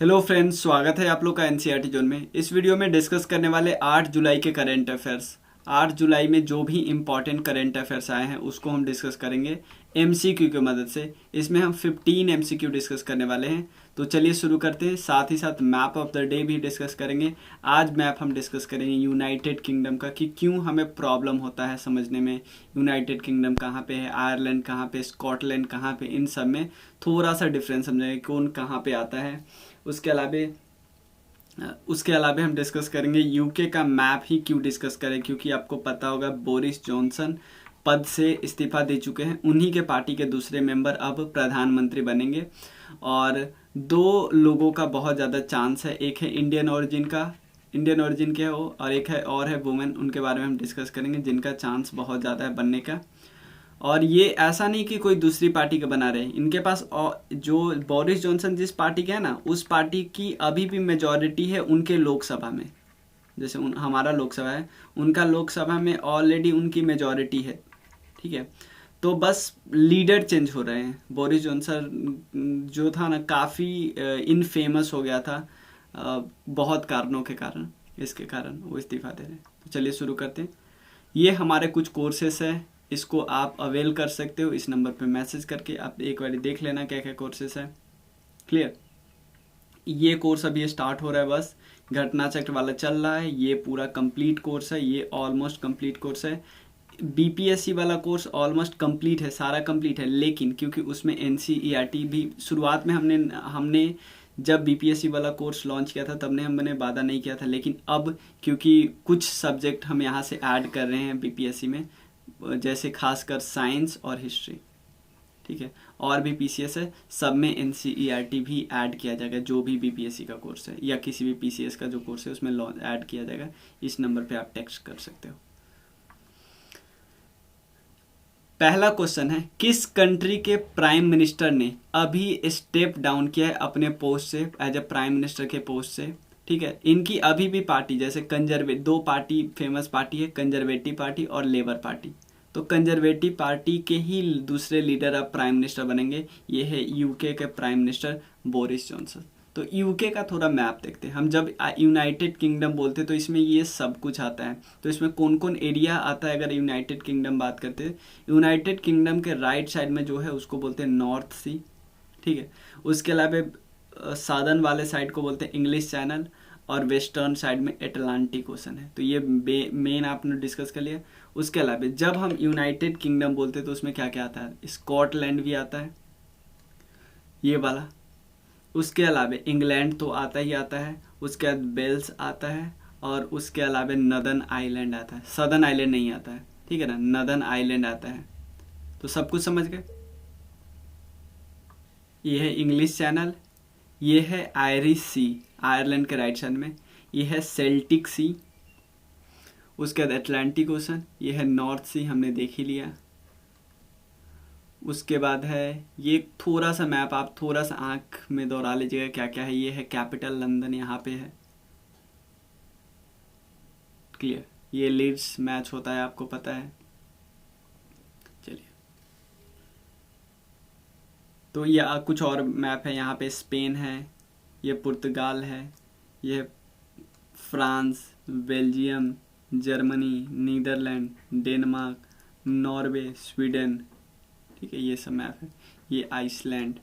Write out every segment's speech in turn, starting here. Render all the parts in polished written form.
Hello friends, स्वागत है आप लोग का एनसीईआरटी जोन में। इस वीडियो में डिस्कस करने वाले 8 जुलाई के करंट अफेयर्स। 8 जुलाई में जो भी इम्पॉर्टेंट करंट अफेयर्स आए हैं उसको हम डिस्कस करेंगे एमसीक्यू की मदद से। इसमें हम 15 एमसीक्यू डिस्कस करने वाले हैं। तो चलिए शुरू करते हैं। साथ ही साथ मैप ऑफ द डे भी डिस्कस करेंगे। आज मैप हम डिस्कस करेंगे यूनाइटेड किंगडम का, कि क्यों हमें प्रॉब्लम होता है समझने में यूनाइटेड किंगडम कहाँ पे है, आयरलैंड कहाँ पे, स्कॉटलैंड कहाँ पे, इन सब में थोड़ा सा डिफरेंस समझेंगे कौन कहाँ पे आता है। उसके अलावा हम डिस्कस करेंगे यूके का मैप ही क्यों डिस्कस करें, क्योंकि आपको पता होगा बोरिस जॉनसन पद से इस्तीफा दे चुके हैं। उन्हीं के पार्टी के दूसरे मेंबर अब प्रधानमंत्री बनेंगे और दो लोगों का बहुत ज़्यादा चांस है। एक है इंडियन ओरिजिन के हो और एक है और है वुमेन। उनके बारे में हम डिस्कस करेंगे जिनका चांस बहुत ज़्यादा है बनने का। और ये ऐसा नहीं कि कोई दूसरी पार्टी का बना रहे, इनके पास जो बोरिस जॉनसन जिस पार्टी के है ना, उस पार्टी की अभी भी मेजॉरिटी है उनके लोकसभा में। जैसे हमारा लोकसभा है, उनका लोकसभा में ऑलरेडी उनकी मेजॉरिटी है। ठीक है, तो बस लीडर चेंज हो रहे हैं। बोरिस जॉनसन जो था ना, काफ़ी इनफेमस हो गया था बहुत कारणों के कारण। इसके कारण वो इस्तीफा दे रहे हैं। तो चलिए शुरू करते हैं। ये हमारे कुछ कोर्सेस है, इसको आप अवेल कर सकते हो। इस नंबर पे मैसेज करके आप एक बार देख लेना क्या क्या कोर्सेस है। क्लियर। ये कोर्स अभी स्टार्ट हो रहा है, बस घटना चक्र वाला चल रहा है। ये पूरा कंप्लीट कोर्स है, ये ऑलमोस्ट कंप्लीट कोर्स है। बीपीएससी वाला कोर्स ऑलमोस्ट कंप्लीट है, सारा कंप्लीट है। लेकिन क्योंकि उसमें एनसीईआरटी भी शुरुआत में हमने जब बीपीएससी वाला कोर्स लॉन्च किया था तब हमने वादा नहीं किया था। लेकिन अब क्योंकि कुछ सब्जेक्ट हम यहाँ से ऐड कर रहे हैं बीपीएससी में, जैसे खासकर साइंस और हिस्ट्री, ठीक है, और भी पीसीएस है, सब में एनसीईआरटी भी ऐड किया जाएगा। जो भी बीपीएससी का कोर्स है या किसी भी पीसीएस का जो कोर्स है उसमें ऐड किया जाएगा। इस नंबर पे आप टेक्स्ट कर सकते हो। पहला क्वेश्चन है, किस कंट्री के प्राइम मिनिस्टर ने अभी स्टेप डाउन किया है अपने पोस्ट से, एज ए प्राइम मिनिस्टर के पोस्ट से। ठीक है, इनकी अभी भी पार्टी, जैसे दो पार्टी फेमस पार्टी है, कंजर्वेटिव पार्टी और लेबर पार्टी। तो कंजर्वेटिव पार्टी के ही दूसरे लीडर अब प्राइम मिनिस्टर बनेंगे। ये है यूके के प्राइम मिनिस्टर बोरिस जॉनसन। तो यूके का थोड़ा मैप देखते हैं हम। जब यूनाइटेड किंगडम बोलते तो इसमें ये सब कुछ आता है। तो इसमें कौन कौन एरिया आता है अगर यूनाइटेड किंगडम बात करते हैं। यूनाइटेड किंगडम के राइट साइड में जो है उसको बोलते हैं नॉर्थ सी। ठीक है, उसके अलावा सादर्न वाले साइड को बोलते हैं इंग्लिश चैनल और वेस्टर्न साइड में अटलांटिक ओशन है। तो ये मेन आपने डिस्कस कर लिया। उसके अलावा जब हम यूनाइटेड किंगडम बोलते हैं तो उसमें क्या क्या आता है, स्कॉटलैंड भी आता है ये वाला। उसके अलावा इंग्लैंड तो आता ही आता है, उसके बाद वेल्स आता है और उसके अलावा नदर्न आइलैंड आता है। सदर्न आइलैंड नहीं आता है, ठीक है ना, नदर्न आइलैंड आता है। तो सब कुछ समझ गए। ये है इंग्लिश चैनल, ये है आयरिश सी आयरलैंड के राइट साइड में, ये है सेल्टिक सी। उसके बाद अटलांटिक ओशन, ये है नॉर्थ सी, हमने देख ही लिया। उसके बाद है ये थोड़ा सा मैप आप थोड़ा सा आंख में दोहरा लीजिएगा क्या क्या है। ये है कैपिटल लंदन, यहाँ पे है। क्लियर। ये लीड्स मैच होता है, आपको पता है। चलिए, तो ये कुछ और मैप है। यहाँ पे स्पेन है, ये पुर्तगाल है, ये France, Belgium, Germany, Netherlands, Denmark, Norway, Sweden. ठीक है, ये सब मैप है। ये आइसलैंड।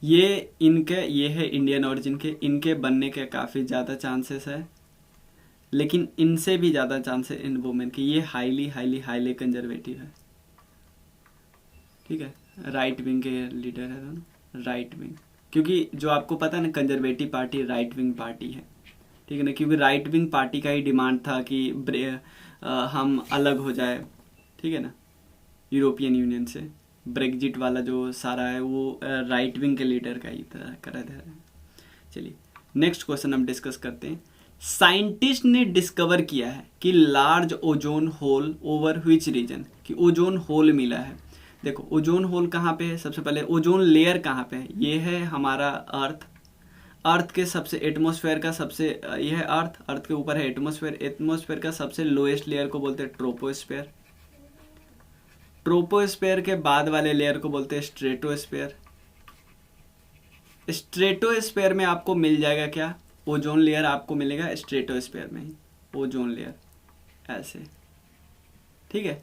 ये है इंडियन ओरिजिन के। इनके बनने के काफ़ी ज़्यादा चांसेस है, लेकिन इनसे भी ज़्यादा चांसेस इन वुमेन के। ये हाईली कंजर्वेटिव है। ठीक है, राइट विंग के लीडर है दोनों, राइट विंग। क्योंकि जो आपको पता है ना, conservative party right wing party है। ठीक है ना, क्योंकि राइट विंग पार्टी का ही डिमांड था कि हम अलग हो जाए, ठीक है ना, यूरोपियन यूनियन से। ब्रेग्जिट वाला जो सारा है वो राइट विंग के लीडर का ही तरह करा दे रहा है। चलिए नेक्स्ट क्वेश्चन हम डिस्कस करते हैं। साइंटिस्ट ने डिस्कवर किया है कि large ozone hole over which region, कि ओजोन होल मिला है। देखो ओजोन होल कहाँ पे है, सबसे पहले ओजोन लेयर कहाँ पे है। ये है हमारा अर्थ के सबसे एटमॉस्फेयर का सबसे, ये है अर्थ के ऊपर है एटमॉस्फेयर का सबसे लोएस्ट लेयर को बोलते हैं ट्रोपोस्फेयर। ट्रोपोस्फेयर के बाद वाले लेयर को बोलते हैं स्ट्रेटोस्फेयर। स्ट्रेटोस्फेयर में आपको मिल जाएगा क्या, ओजोन लेयर आपको मिलेगा स्ट्रेटोस्फेयर में ही, ओजोन लेयर ऐसे, ठीक है।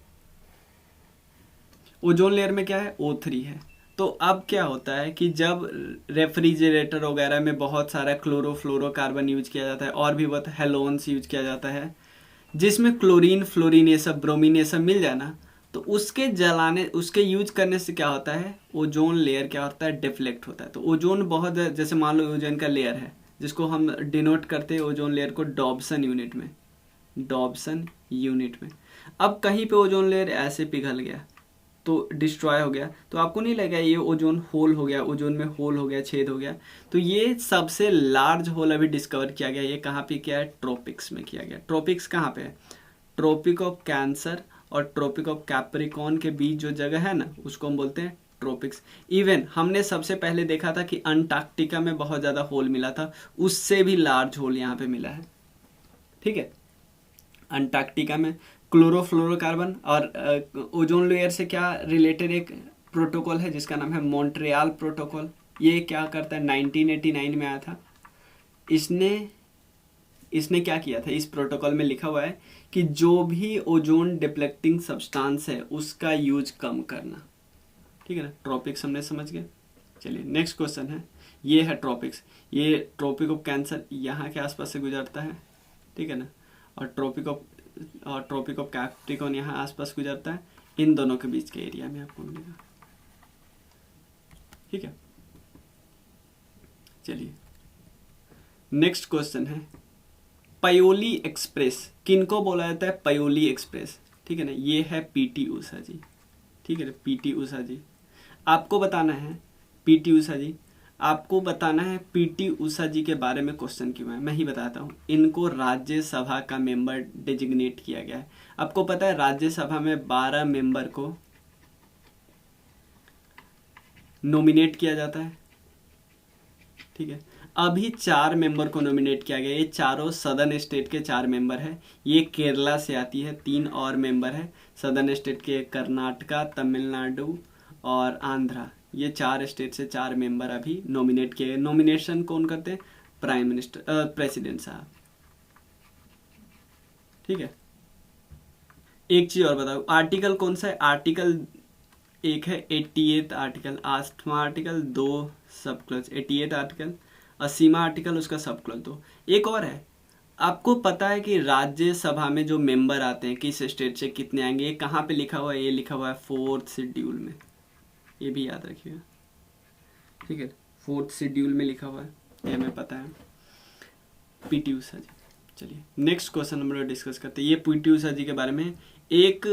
ओजोन लेयर में क्या है, O3 है। तो अब क्या होता है कि जब रेफ्रिजरेटर वगैरह में बहुत सारा क्लोरोफ्लोरोकार्बन यूज किया जाता है और भी बहुत हेलोन्स यूज किया जाता है, जिसमें क्लोरीन फ्लोरीन ये सब ब्रोमीन ये सब मिल जाए ना, तो उसके जलाने उसके यूज करने से क्या होता है, ओजोन लेयर क्या होता है, डिफ्लेक्ट होता है। तो ओजोन बहुत, जैसे मान लो ओजोन का लेयर है जिसको हम डिनोट करते हैं ओजोन लेयर को डॉब्सन यूनिट में, डॉब्सन यूनिट में। अब कहीं पे ओजोन लेयर ऐसे पिघल गया तो डिस्ट्रॉय हो गया, तो आपको नहीं लगेगा ये ओजोन होल हो गया, ओजोन में होल हो गया, छेद हो गया। तो ये सबसे लार्ज होल अभी डिस्कवर किया गया, ये कहाँ पे किया है, ट्रॉपिक्स में किया गया। ट्रॉपिक्स कहाँ पे है, ट्रॉपिक ऑफ कैंसर और ट्रॉपिक ऑफ कैप्रिकॉर्न के बीच जो जगह है ना, उसको हम बोलते हैं ट्रॉपिक्स। इवन हमने सबसे पहले देखा था कि अंटार्कटिका में बहुत ज़्यादा होल मिला था, उससे भी लार्ज होल यहाँ पे मिला है, ठीक है। अंटार्कटिका में क्लोरोफ्लोरोकार्बन और ओजोन लेयर से क्या रिलेटेड एक प्रोटोकॉल है जिसका नाम है मॉन्ट्रियल प्रोटोकॉल। ये क्या करता है, 1989 में आया था। इसने क्या किया था, इस प्रोटोकॉल में लिखा हुआ है कि जो भी ओजोन डिप्लेक्टिंग सब्सटेंस है उसका यूज कम करना, ठीक है ना। ट्रॉपिक्स हमने समझ गए। चलिए नेक्स्ट क्वेश्चन है, ये है ट्रॉपिक्स, ये ट्रॉपिक ऑफ कैंसर यहाँ के आसपास से गुजरता है, ठीक है ना, और ट्रॉपिक ऑफ कैप्रिकॉर्न यहाँ आसपास गुजरता है। इन दोनों के बीच के एरिया में आपको मिलेगा, ठीक है। चलिए नेक्स्ट क्वेश्चन है, पयोली एक्सप्रेस किनको बोला जाता है, पयोली एक्सप्रेस, ठीक है ना। ये है पीटी उषा जी, ठीक है ना, पीटी उषा जी। आपको बताना है पीटी उषा जी, आपको बताना है पीटी उषा जी के बारे में क्वेश्चन क्यों है, मैं ही बताता हूँ। इनको राज्यसभा का मेंबर डेजिग्नेट किया गया है। आपको पता है राज्यसभा में 12 मेंबर को नॉमिनेट किया जाता है, ठीक है। अभी 4 मेंबर को नॉमिनेट किया गया, ये चारों सदर्न स्टेट के 4 मेंबर है। ये केरला से आती है, 3 और मेंबर है सदर्न स्टेट के, कर्नाटका, तमिलनाडु और आंध्रा। ये 4 स्टेट से 4 मेंबर अभी नॉमिनेट किए गए। नॉमिनेशन कौन करते हैं, प्राइम मिनिस्टर, प्रेसिडेंट साहब, ठीक है। एक चीज और बताओ, आर्टिकल कौन सा है, आर्टिकल एक है 88 article, 8वां article, 2 sub clause, 88 article, 80वां article उसका सब क्लॉज 2। एक और है, आपको पता है कि राज्यसभा में जो मेंबर आते हैं किस स्टेट से कितने आएंगे, ये कहाँ पे लिखा हुआ है, ये लिखा हुआ है 4th शेड्यूल में, ये भी याद रखिएगा, ठीक है। 4th शेड्यूल में लिखा हुआ है, ये हमें पता है। पीटी उषा जी। चलिए नेक्स्ट क्वेश्चन हम लोग डिस्कस करते हैं, ये पीटी उषा जी के बारे में। एक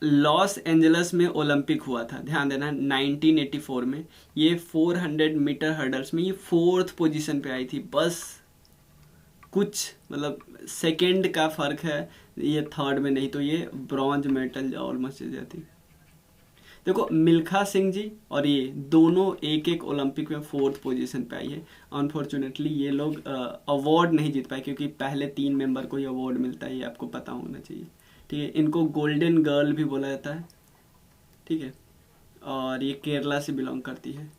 लॉस एंजलस में ओलंपिक हुआ था, ध्यान देना, 1984 में। ये 400 मीटर हर्डल्स में ये 4th पोजीशन पे आई थी, बस कुछ मतलब सेकंड का फर्क है, ये 3rd में, नहीं तो ये ब्रॉन्ज मेडल ऑलमोस्ट जाती। देखो मिल्खा सिंह जी और ये दोनों एक एक ओलंपिक में 4th पोजीशन पे आई है। अनफॉर्चुनेटली ये लोग अवार्ड नहीं जीत पाए, क्योंकि पहले 3 मेंबर को ही अवार्ड मिलता है, ये आपको पता होना चाहिए, ठीक है। इनको गोल्डन गर्ल भी बोला जाता है, ठीक है, और ये केरला से बिलोंग करती है।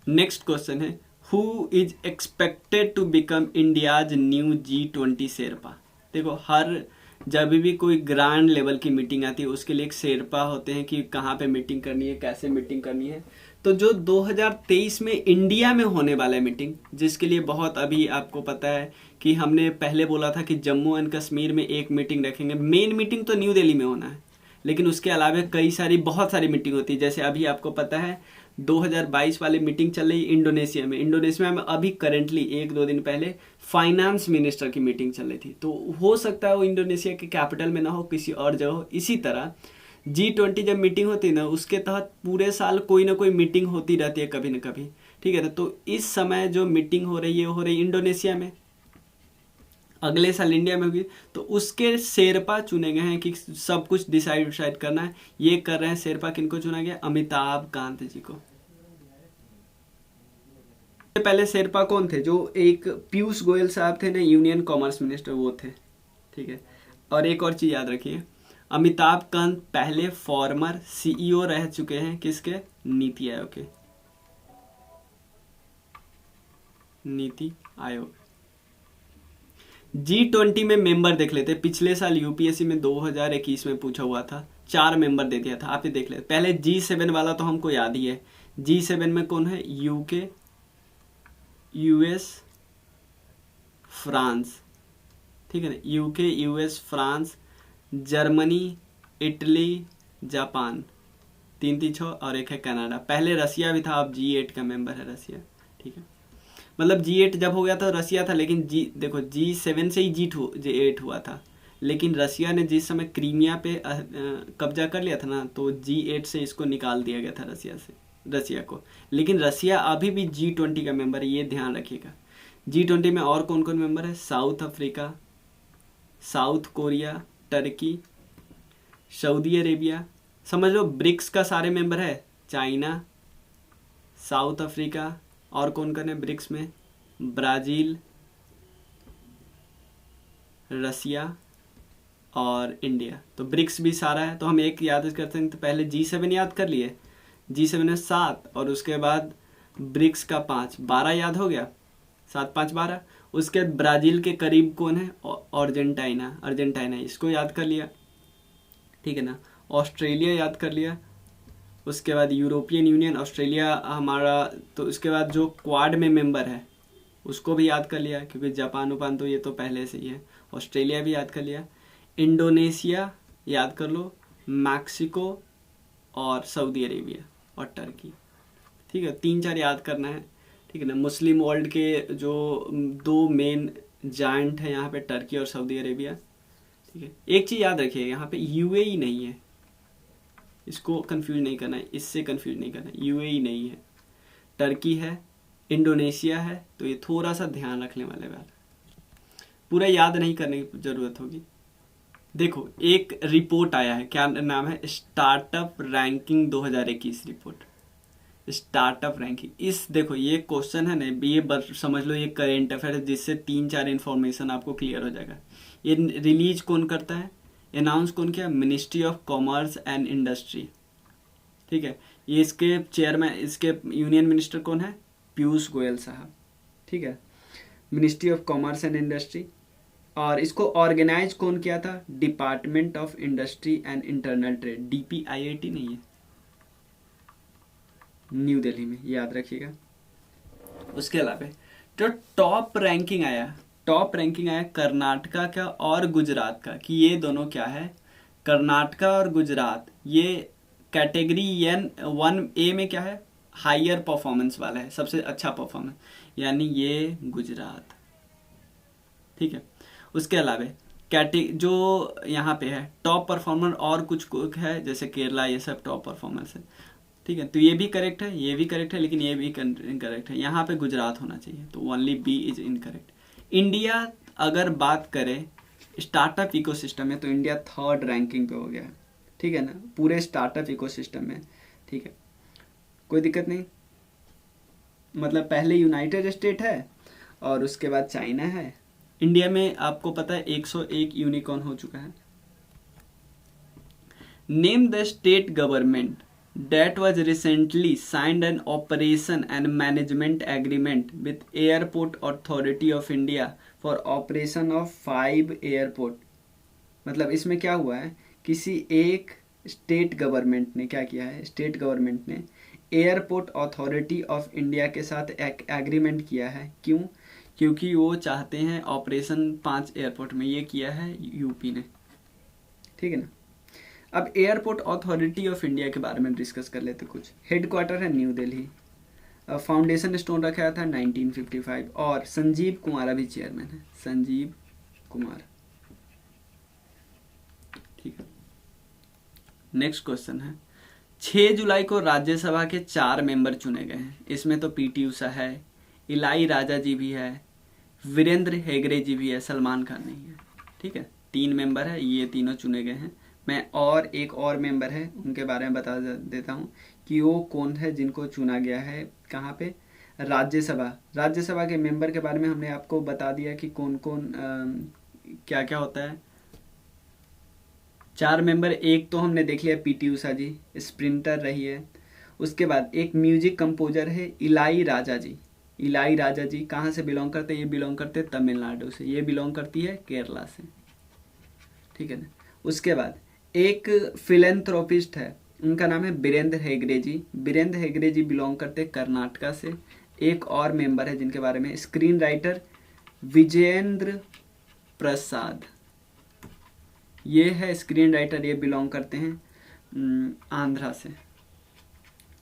नेक्स्ट क्वेश्चन है, who is expected to become India's new G20 sherpa. देखो हर जब भी कोई ग्रांड लेवल की मीटिंग आती है उसके लिए एक शेरपा होते हैं कि कहाँ पे मीटिंग करनी है, कैसे मीटिंग करनी है। तो जो 2023 में इंडिया में होने वाला है मीटिंग, जिसके लिए बहुत अभी आपको पता है कि हमने पहले बोला था कि जम्मू एंड कश्मीर में एक मीटिंग रखेंगे। मेन मीटिंग तो न्यू दिल्ली में होना है, लेकिन उसके अलावा कई सारी बहुत सारी मीटिंग होती है। जैसे अभी आपको पता है 2022 वाली मीटिंग चल रही इंडोनेशिया में। इंडोनेशिया में अभी करेंटली 1-2 दिन पहले फाइनेंस मिनिस्टर की मीटिंग चल रही थी, तो हो सकता है वो इंडोनेशिया के कैपिटल में ना हो, किसी और जगह हो। इसी तरह G20 जब मीटिंग होती है ना, उसके तहत पूरे साल कोई ना कोई मीटिंग होती रहती है कभी ना कभी, ठीक है ना। तो इस समय जो मीटिंग हो रही है वो हो रही है इंडोनेशिया में, अगले साल इंडिया में होगी। तो उसके शेरपा चुने गए हैं कि सब कुछ डिसाइड करना है, ये कर रहे हैं शेरपा। किनको चुना गया, अमिताभ कांत जी को। पहले शेरपा कौन थे, जो एक पीयूष गोयल साहब थे ना, यूनियन कॉमर्स मिनिस्टर, वो थे, ठीक है। और एक और चीज याद रखिए, अमिताभ कांत पहले फॉर्मर CEO रह चुके हैं, किसके, नीति आयोग के, नीति आयोग। G20 में मेंबर देख लेते। पिछले साल यूपीएससी में 2021 में पूछा हुआ था, 4 मेंबर दे दिया था, आप ये देख लेते। पहले G7 वाला तो हमको याद ही है। G7 में कौन है? यूके, यूएस, फ्रांस, ठीक है ना, UK, US, France, Germany, Italy, Japan, 3 और एक है कनाडा। पहले रसिया भी था, अब G8 का मेंबर है रसिया, ठीक है। मतलब G8 जब हो गया था रसिया था, लेकिन देखो G7 से ही G8 हुआ था, लेकिन रसिया ने जिस समय क्रीमिया पे कब्जा कर लिया था ना, तो G8 से इसको निकाल दिया गया था रसिया को। लेकिन रसिया अभी भी G20 का मेंबर है, ये ध्यान रखिएगा। G20 में और कौन कौन मेंबर है? South Africa, south Korea, Turkey, Saudi Arabia, समझ लो ब्रिक्स का सारे मेंबर है। चाइना, साउथ अफ्रीका, और कौन कौन है ब्रिक्स में? ब्राज़ील, रसिया और इंडिया। तो ब्रिक्स भी सारा है। तो हम एक याद करते हैं, तो पहले G7 याद कर लिए, G7 में 7, और उसके बाद ब्रिक्स का 5, 12 याद हो गया, 7 5 12। उसके बाद ब्राज़ील के करीब कौन है? अर्जेंटीना, इसको याद कर लिया, ठीक है ना। ऑस्ट्रेलिया याद कर लिया। उसके बाद यूरोपियन यूनियन, ऑस्ट्रेलिया हमारा। तो उसके बाद जो क्वाड में मेंबर है उसको भी याद कर लिया, क्योंकि जापान उपान तो ये तो पहले से ही है। ऑस्ट्रेलिया भी याद कर लिया। इंडोनेशिया याद कर लो, मैक्सिको और सऊदी अरेबिया और टर्की, ठीक है। 3 4 याद करना है, ठीक है ना। मुस्लिम वर्ल्ड के जो 2 मेन जायंट है यहाँ पे, टर्की और सऊदी अरेबिया, ठीक है। एक चीज़ याद रखिए, यहाँ पे यूएई नहीं है, इसको कंफ्यूज नहीं करना है, इससे कंफ्यूज नहीं करना है। यूएई नहीं है, टर्की है, इंडोनेशिया है। तो ये थोड़ा सा ध्यान रखने वाले बात, पूरा याद नहीं करने की ज़रूरत होगी। देखो एक रिपोर्ट आया है, क्या नाम है? Startup ranking 2021 report, startup ranking. इस देखो ये क्वेश्चन है ना, ये समझ लो ये करेंट अफेयर है, जिससे 3 4 इन्फॉर्मेशन आपको क्लियर हो जाएगा। ये रिलीज कौन करता है, अनाउंस कौन किया? Ministry of commerce and industry, ठीक है। ये इसके चेयरमैन, इसके यूनियन मिनिस्टर कौन है? पीयूष गोयल साहब, ठीक है, ministry of commerce and industry. और इसको ऑर्गेनाइज कौन किया था? Department of industry and internal trade, DPIIT नहीं है, न्यू दिल्ली में, याद रखिएगा। उसके अलावा जो टॉप रैंकिंग आया कर्नाटका का और गुजरात का, कि ये दोनों क्या है? कर्नाटका और गुजरात, ये कैटेगरी 1A में क्या है? हायर परफॉर्मेंस वाला है, सबसे अच्छा परफॉर्मेंस, यानी ये गुजरात, ठीक है। उसके अलावा जो यहाँ पे है टॉप परफॉर्मर और कुछ है, जैसे केरला, ये सब टॉप परफॉर्मेंस है, ठीक है। तो ये भी करेक्ट है, ये भी करेक्ट है, लेकिन ये भी इनकरेक्ट है। यहाँ पे गुजरात होना चाहिए, तो only B is incorrect. India अगर बात करें स्टार्टअप इकोसिस्टम में, तो इंडिया 3rd रैंकिंग पे हो गया है, ठीक है ना, पूरे स्टार्टअप इकोसिस्टम में, ठीक है, कोई दिक्कत नहीं। मतलब पहले यूनाइटेड स्टेट है और उसके बाद चाइना है। इंडिया में आपको पता है 101 यूनिकॉर्न हो चुका है। Name the state government that was recently signed an operation and management agreement with Airport Authority of India for operation of 5 airport। मतलब इसमें क्या हुआ है, किसी एक स्टेट गवर्नमेंट ने क्या किया है, स्टेट गवर्नमेंट ने एयरपोर्ट अथॉरिटी ऑफ इंडिया के साथ एक एग्रीमेंट किया है। क्यों? क्योंकि वो चाहते हैं ऑपरेशन 5 एयरपोर्ट में, ये किया है यूपी ने, ठीक है ना। अब एयरपोर्ट अथॉरिटी ऑफ इंडिया के बारे में डिस्कस कर लेते कुछ। हेडक्वार्टर है न्यू दिल्ली, फाउंडेशन स्टोन रखा था 1955, और संजीव कुमार अभी चेयरमैन है, संजीव कुमार, ठीक है। नेक्स्ट क्वेश्चन है, 6 जुलाई को राज्यसभा के 4 मेंबर चुने गए हैं। इसमें तो PT उषा है, इलाई राजा जी भी है, वीरेंद्र हेगड़े जी भी है, सलमान खान नहीं है, ठीक है। 3 मेंबर है, ये तीनों चुने गए हैं। मैं और एक और मेंबर है उनके बारे में बता देता हूँ कि वो कौन है जिनको चुना गया है, कहाँ पे? राज्यसभा के मेंबर के बारे में हमने आपको बता दिया कि कौन कौन क्या क्या होता है। 4 मेंबर, एक तो हमने देख लिया PT उषा जी, स्प्रिंटर रही है। उसके बाद एक म्यूजिक कंपोजर है इलाई राजा जी, इलाई राजा जी कहाँ से बिलोंग करते हैं? ये बिलोंग करते हैं तमिलनाडु से, ये बिलोंग करती है केरला से, ठीक है ना। उसके बाद एक फिलेंथ्रोपिस्ट है, उनका नाम है बीरेंद्र हेगड़े जी। बीरेंद्र हेगड़े जी बिलोंग करते हैं कर्नाटका से। एक और मेंबर है जिनके बारे में, स्क्रीन राइटर विजयेंद्र प्रसाद, ये है स्क्रीन राइटर, ये बिलोंग करते हैं आंध्रा से।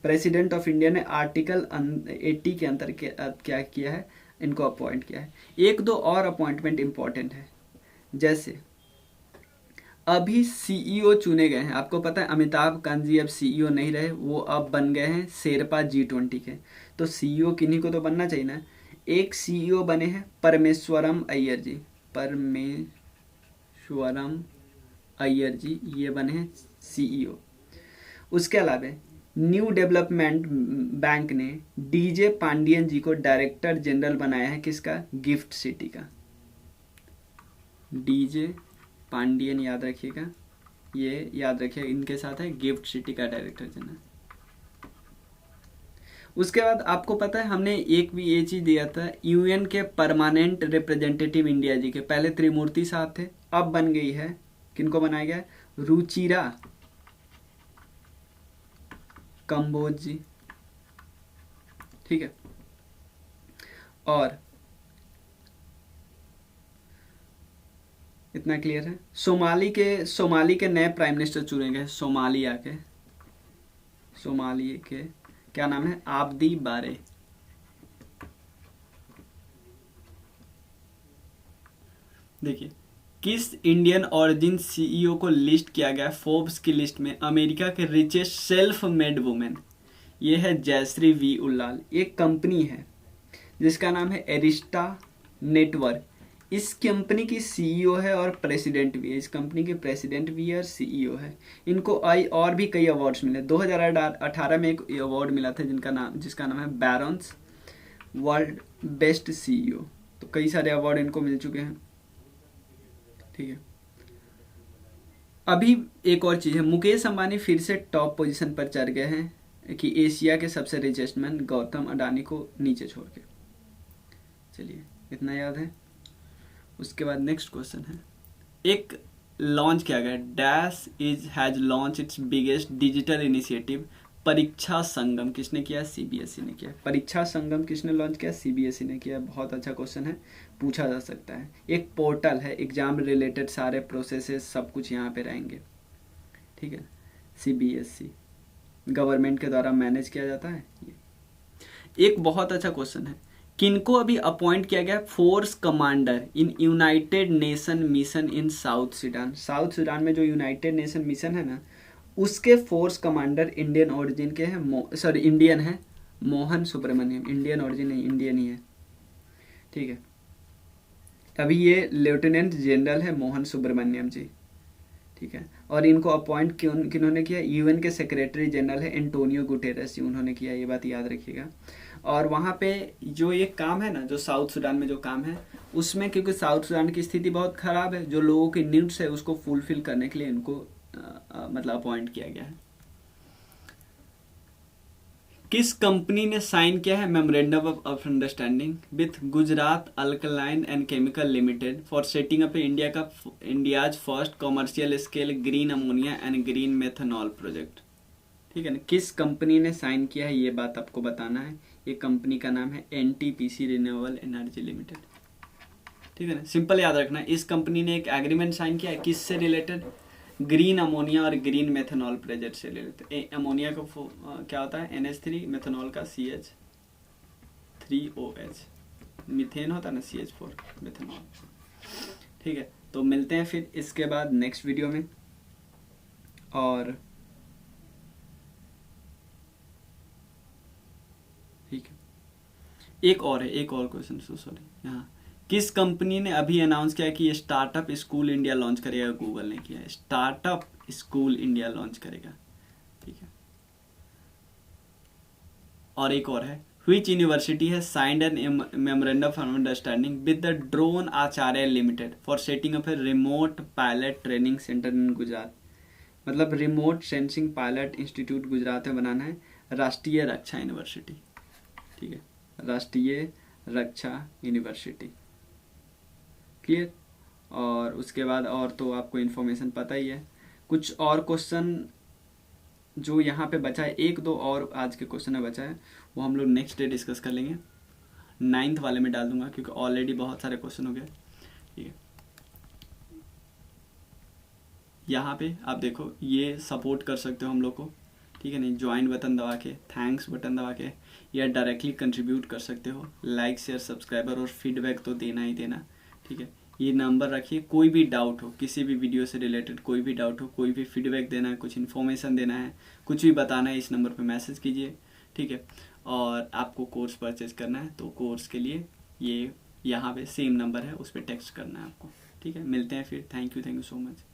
प्रेसिडेंट ऑफ इंडिया ने आर्टिकल 80 के अंतर क्या किया है, इनको अपॉइंट किया है। एक दो और अपॉइंटमेंट इंपॉर्टेंट है, जैसे अभी सीईओ चुने गए हैं, आपको पता है अमिताभ कांत जी अब सीईओ नहीं रहे, वो अब बन गए हैं शेरपा G20 के। तो सीईओ किन्हीं को तो बनना चाहिए ना। एक सीईओ बने हैं परमेश्वरम अय्यर जी, परमेश्वरम अय्यर जी ये बने हैं सीईओ। उसके अलावा न्यू डेवलपमेंट बैंक ने डीजे पांडियन जी को डायरेक्टर जनरल बनाया है, किसका? गिफ्ट सिटी का। डीजे पांडियन याद रखिएगा, ये याद रखिए, इनके साथ है गिफ्ट सिटी का डायरेक्टर जनरल। उसके बाद आपको पता है हमने एक भी ये चीज दिया था, यूएन के परमानेंट रिप्रेजेंटेटिव इंडिया जी के पहले त्रिमूर्ति साहब थे, अब बन गई है, किनको बनाया गया? रुचिरा कंबोज जी, ठीक है। और इतना क्लियर है। सोमाली के नए प्राइम मिनिस्टर चुने गए, सोमालिया के क्या नाम है? आब्दी बारे। देखिए किस इंडियन ओरिजिन सीईओ को लिस्ट किया गया फोर्ब्स की लिस्ट में अमेरिका के रिचेस्ट सेल्फ मेड वुमेन? ये है जयश्री वी उल्लाल। एक कंपनी है जिसका नाम है एरिस्टा नेटवर्क, इस कंपनी की सीईओ है और प्रेसिडेंट भी है, इस कंपनी के प्रेसिडेंट भी है और सीईओ है। इनको और भी कई अवार्ड्स मिले। 2018 में एक अवार्ड मिला था जिसका नाम है बैरन्स वर्ल्ड बेस्ट सीईओ। तो कई सारे अवार्ड इनको मिल चुके हैं, ठीक है। अभी एक और चीज है, मुकेश अंबानी फिर से टॉप पोजीशन पर चढ़ गए हैं कि एशिया के सबसे रिचेस्ट मैन गौतम अडानी को नीचे छोड़ के। चलिए इतना याद है। उसके बाद नेक्स्ट क्वेश्चन है, एक लॉन्च किया गया, dash is has launch its biggest digital initiative परीक्षा संगम, किसने किया? सीबीएसई ने किया। परीक्षा संगम किसने लॉन्च किया? सीबीएसई ने किया। बहुत अच्छा क्वेश्चन है, पूछा जा सकता है। एक पोर्टल है, एग्जाम रिलेटेड सारे प्रोसेसेस सब कुछ यहाँ पे रहेंगे, ठीक है। सीबीएसई गवर्नमेंट के द्वारा मैनेज किया जाता है। एक बहुत अच्छा क्वेश्चन है, किनको अभी अपॉइंट किया गया force commander in United nation mission in south Sudan? South Sudan में जो यूनाइटेड नेशन मिशन है ना, उसके फोर्स कमांडर इंडियन ओरिजिन के हैं, इंडियन है, मोहन सुब्रमण्यम। इंडियन ओरिजिन नहीं, इंडियन ही है, ठीक है। अभी ये लेफ्टिनेंट जनरल है मोहन सुब्रमण्यम जी, ठीक है। और इनको अपॉइंट किन्होंने किया? यूएन के सेक्रेटरी जनरल है एंटोनियो गुटेरेस जी, उन्होंने किया, ये बात याद रखिएगा। और वहाँ पे जो ये काम है ना, जो साउथ सूडान में जो काम है, उसमें क्योंकि साउथ सूडान की स्थिति बहुत खराब है, जो लोगों की नीड्स है उसको फुलफिल करने के लिए इनको मतलब अपॉइंट किया गया है। किस कंपनी ने साइन किया है memorandum of understanding with Gujarat alkaline and chemical limited for setting up India's first commercial scale green ammonia and green methanol project, ठीक है ना। किस कंपनी ने साइन किया है ये बात आपको बताना है। ये कंपनी का नाम है एनटीपीसी रिन्यूएबल एनर्जी लिमिटेड, ठीक है ना। सिंपल याद रखना, इस कंपनी ने एक एग्रीमेंट साइन किया है, किससे रिलेटेड? ग्रीन अमोनिया और ग्रीन मेथनॉल प्रोजेक्ट से रिलेटेड। अमोनिया का क्या होता है? NH3, मेथनॉल का CH3OH, मीथेन होता है ना CH4, मेथनॉल, ठीक है। तो मिलते हैं फिर इसके बाद नेक्स्ट वीडियो में। और ठीक है, एक और क्वेश्चन, सॉरी। यहाँ किस कंपनी ने अभी अनाउंस किया कि ये स्टार्टअप स्कूल इंडिया लॉन्च करेगा? गूगल ने किया है, स्टार्टअप स्कूल इंडिया लॉन्च करेगा, ठीक है। और एक और है, व्हिच यूनिवर्सिटी है signed an memorandum of understanding with the drone Acharya limited for setting up a remote pilot training centre in Gujarat? मतलब remote sensing pilot institute Gujarat में बनाना है, राष्ट्रीय रक्षा यूनिवर्सिटी, ठीक है। राष्ट्रीय रक्षा यूनिवर्सिटी। क्लियर। और उसके बाद और तो आपको इन्फॉर्मेशन पता ही है। कुछ और क्वेश्चन जो यहाँ पे बचा है, एक दो और आज के क्वेश्चन में बचा है, वो हम लोग नेक्स्ट डे डिस्कस कर लेंगे। 9th वाले में डाल दूंगा क्योंकि ऑलरेडी बहुत सारे क्वेश्चन हो गए। ठीक है, यहाँ पे आप देखो ये सपोर्ट कर सकते हो हम लोग को, ठीक है नहीं, ज्वाइन बटन दबा के, थैंक्स बटन दबा के, या डायरेक्टली कंट्रीब्यूट कर सकते हो। लाइक शेयर सब्सक्राइबर और फीडबैक तो देना ही देना। ठीक है, ये नंबर रखिए, कोई भी डाउट हो, किसी भी वीडियो से रिलेटेड कोई भी डाउट हो, कोई भी फीडबैक देना है, कुछ इन्फॉर्मेशन देना है, कुछ भी बताना है, इस नंबर पे मैसेज कीजिए। ठीक है, और आपको कोर्स परचेज करना है तो कोर्स के लिए ये यहाँ पे सेम नंबर है, उस पर टेक्स्ट करना है आपको। ठीक है, मिलते हैं फिर। Thank you so much.